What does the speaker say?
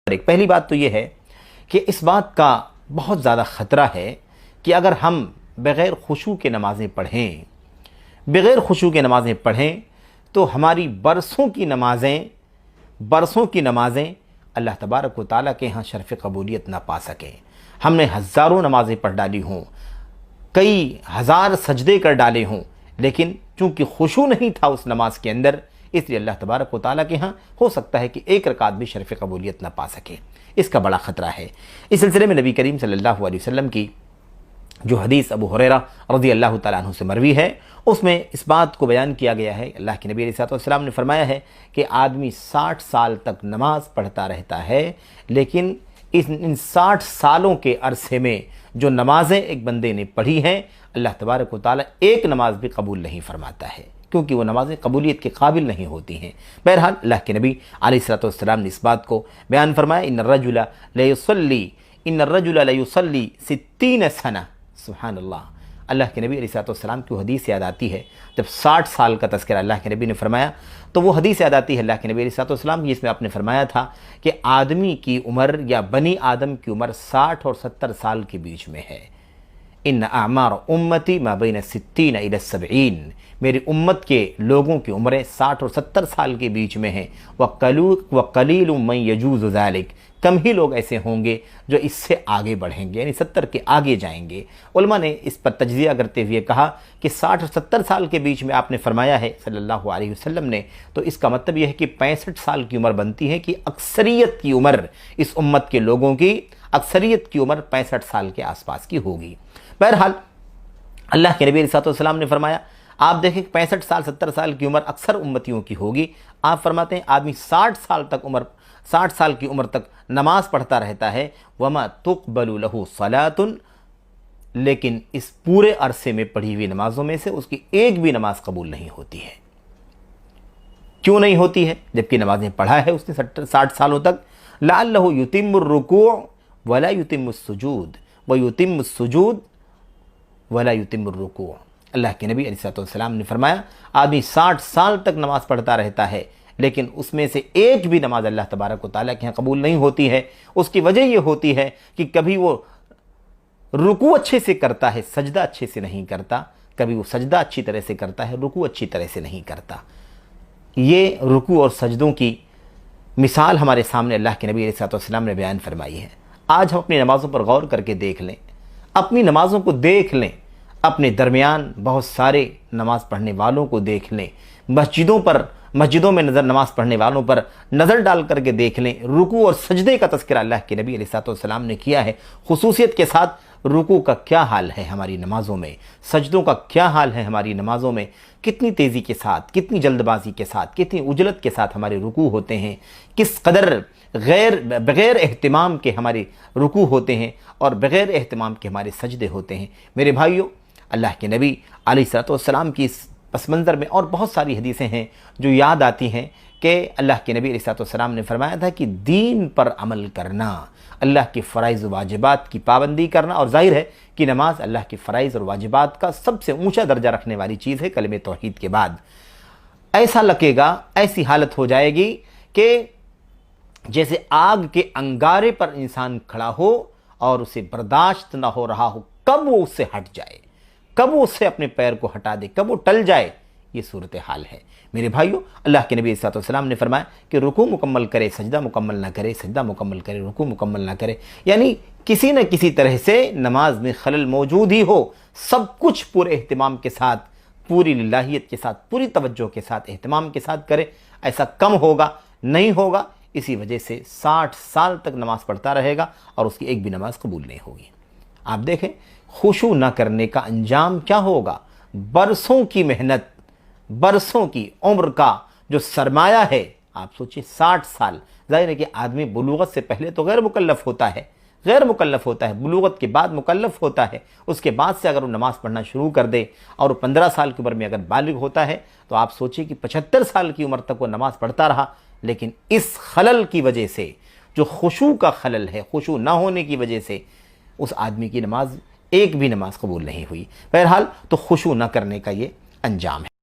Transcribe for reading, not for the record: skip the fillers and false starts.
ایک پہلی بات تو یہ ہے کہ اس بات کا بہت زیادہ خطرہ ہے کہ اگر ہم بغیر خشوع کے نمازیں پڑھیں تو ہماری برسوں کی نمازیں اللہ تبارک و تعالیٰ کے ہاں شرف قبولیت نہ پا سکیں۔ ہم نے ہزاروں نمازیں پڑھ ڈالی ہوں، کئی ہزار سجدے کر ڈالے ہوں، لیکن چونکہ خشوع نہیں تھا اس نماز کے اندر، اس لیے اللہ تبارک و تعالیٰ کے ہاں ہو سکتا ہے کہ ایک رکعت بھی شرف قبولیت نہ پا سکے۔ اس کا بڑا خطرہ ہے۔ اس سلسلے میں نبی کریم صلی اللہ علیہ وسلم کی جو حدیث ابو ہریرہ رضی اللہ تعالیٰ عنہ سے مروی ہے، اس میں اس بات کو بیان کیا گیا ہے، اللہ کے نبی علیہ السلام نے فرمایا ہے کہ آدمی 60 سال تک نماز پڑھتا رہتا ہے، لیکن ان 60 سالوں کے عرصے میں جو نمازیں ایک بندے نے پڑھی ہیں، اللہ تبارک و تعالیٰ ایک نماز بھی قبول نہیں فرماتا ہے، کیونکہ وہ نمازیں قبولیت کے قابل نہیں ہوتی ہیں۔ بہرحال اللہ کے نبی علیہ السلام نے اس بات کو بیان فرمایا، ان الرجل لیصلی 60 سنہ، سبحان اللہ۔ اللہ کے نبی علیہ السلام کی حدیث یاد آتی ہے، جب 60 سال کا تذکرہ اللہ کے نبی نے فرمایا تو وہ حدیث یاد آتی ہے اللہ کے نبی علیہ السلام کی، جس میں آپ نے فرمایا تھا کہ آدمی کی عمر یا بنی آدم کی عمر 60 اور 70 سال کے بیچ میں ہے۔ ان اعمار امتی ما بین 60 الی 70، میری امت کے لوگوں کی عمریں 60 اور 70 سال کے بیچ میں ہیں۔ وقلیل من یجوز ذلک، کم ہی لوگ ایسے ہوں گے جو اس سے آگے بڑھیں گے، یعنی 70 کے آگے جائیں گے۔ علماء نے اس پر تجزیہ کرتے ہوئے کہا کہ 60 اور 70 سال کے بیچ میں آپ نے فرمایا ہے صلی اللہ علیہ وسلم نے، تو اس کا مطلب یہ ہے کہ 65 سال کی عمر بنتی ہے کہ اکثریت کی عمر، اس امت کے لوگوں کی اکثریت کی عمر 65 سال کے آس پاس کی ہوگی۔ بہرحال اللہ کے نبی علیہ السلام نے فرمایا، آپ دیکھیں 65 سال 70 سال کی عمر اکثر امتیوں کی ہوگی۔ آپ فرماتے ہیں آدمی 60 سال کی عمر تک نماز پڑھتا رہتا ہے، وما تقبل له صلاۃ، لیکن اس پورے عرصے میں پڑھی ہوئی نمازوں میں سے اس کی ایک بھی نماز قبول نہیں ہوتی ہے۔ کیوں نہیں ہوتی ہے جبکہ نمازیں پڑھا ہے اس نے 60 سالوں تک؟ لعلہ یتم الرکوع ولا یتم السجود ویتم السجود ولا یتم الرکوع۔ اللہ کے نبی علیہ السلام نے فرمایا آدمی 60 سال تک نماز پڑھتا رہتا ہے، لیکن اس میں سے ایک بھی نماز اللہ تبارک و تعالیٰ کے یہاں قبول نہیں ہوتی ہے۔ اس کی وجہ یہ ہوتی ہے کہ کبھی وہ رکوع اچھے سے کرتا ہے، سجدہ اچھے سے نہیں کرتا، کبھی وہ سجدہ اچھی طرح سے کرتا ہے، رکوع اچھی طرح سے نہیں کرتا۔ یہ رکوع اور سجدوں کی مثال ہمارے سامنے اللہ کے نبی علیہ السلام نے بیان فرمائی ہے۔ آج ہم اپنی نمازوں پر غور کر کے دیکھ لیں، اپنی نمازوں کو دیکھ لیں، اپنے درمیان بہت سارے نماز پڑھنے والوں کو دیکھ لیں، مسجدوں میں نماز پڑھنے والوں پر نظر ڈال کر کے دیکھ لیں۔ رکوع اور سجدے کا تذکرہ اللہ کے نبی علیہ السلام نے کیا ہے، خصوصیت کے ساتھ رکوع کا کیا حال ہے ہماری نمازوں میں، سجدوں کا کیا حال ہے ہماری نمازوں میں، کتنی تیزی کے ساتھ، کتنی جلد بازی کے ساتھ، کتنی عجلت کے ساتھ ہمارے رکوع ہوتے ہیں، کس قدر بغیر اہتمام کے ہمارے رکوع ہوتے ہیں اور بغیر اہتمام کے ہمارے سجدے ہوتے ہیں۔ میرے بھائیوں، اللہ کے نبی علیہ السلام کی اس پس منظر میں اور بہت ساری حدیثیں ہیں جو یاد آتی ہیں کہ اللہ کے نبی علیہ السلام نے فرمایا تھا کہ دین پر عمل کرنا، اللہ کے فرائض و واجبات کی پابندی کرنا، اور ظاہر ہے کہ نماز اللہ کے فرائض اور واجبات کا سب سے اونچا درجہ رکھنے والی چیز ہے کلمہ توحید کے بعد۔ ایسا لگے گا، ایسی حالت ہو جائے گی کہ جیسے آگ کے انگارے پر انسان کھڑا ہو اور اسے برداشت نہ ہو رہا ہو، کب وہ اس سے ہٹ جائے، کب وہ اس سے اپنے پیر کو ہٹا دے، کب وہ ٹل جائے، یہ صورتحال ہے۔ میرے بھائیوں، اللہ کے نبی علیہ السلام نے فرمایا کہ رکوع مکمل کرے سجدہ مکمل نہ کرے، سجدہ مکمل کرے رکوع مکمل نہ کرے، یعنی کسی نہ کسی طرح سے نماز میں خلل موجود ہی ہو، سب کچھ پورے اہتمام کے ساتھ، پوری للہیت کے ساتھ، پوری توجہ کے ساتھ، اہتمام کے ساتھ کرے۔ ایسا کم ہوگا، نہیں ہوگا، اسی وجہ سے 60 سال تک نماز پڑھتا رہے گا اور اس کی ایک بھی نماز قبول نہیں ہوگی۔ آپ دیکھیں خشوع نہ کرنے کا انجام کیا ہوگا؟ برسوں کی محنت، برسوں کی عمر کا جو سرمایہ ہے، آپ سوچیں 60 سال، ظاہر ہے کہ آدمی بلوغت سے پہلے تو غیر مکلف ہوتا ہے، بلوغت کے بعد مکلف ہوتا ہے، اس کے بعد سے اگر وہ نماز پڑھنا شروع کر دے اور 15 سال کی عمر میں اگر بالغ ہوتا ہے تو آپ سوچیں کہ 75 سال کی عمر تک وہ نماز پڑھتا رہا، لیکن اس خلل کی وجہ سے، جو خشوع کا خلل ہے، خشوع نہ ہونے کی وجہ سے اس آدمی کی ایک بھی نماز قبول نہیں ہوئی۔ بہرحال تو خشوع نہ کرنے کا یہ انجام ہے۔